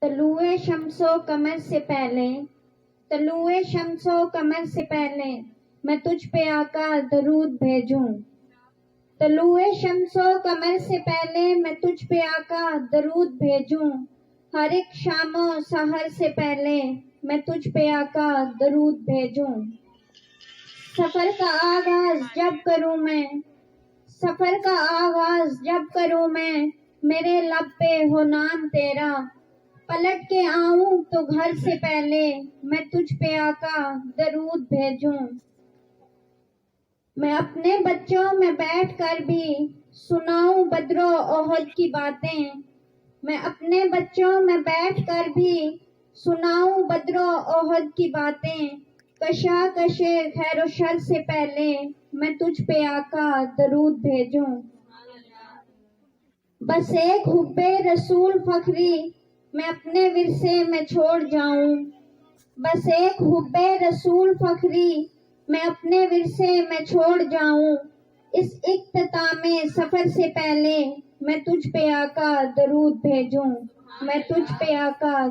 طلوع شمس و قمر سے پہلے، طلوع شمس و قمر سے پہلے میں تجھ پہ آقا درود بھیجوں۔ طلوع شمس و قمر سے پہلے میں تجھ پہ آقا درود بھیجوں۔ ہر ایک شام و سحر سے پہلے میں تجھ پہ آقا درود بھیجوں۔ سفر کا آغاز جب کروں میں، سفر کا آغاز جب کروں میں، میرے لب پہ ہو نام تیرا۔ پلٹ کے آؤں تو گھر سے پہلے میں تجھ پہ آقا درود بھیجوں۔ میں اپنے بچوں میں بیٹھ کر بھی سناؤں بدر و احد کی باتیں، میں اپنے بچوں میں بیٹھ کر بھی سناؤں بدر و احد کی باتیں۔ کشاکش خیر و شر سے پہلے میں تجھ پہ آقا درود بھیجوں۔ بس ایک حب رسول فخری میں اپنے ورثے میں چھوڑ جاؤں، بس ایک حب رسول فخری میں اپنے ورثے میں چھوڑ جاؤں۔ اس اختتام سفر سے پہلے میں تجھ پہ آقا درود بھیجوں، میں تجھ پہ آقا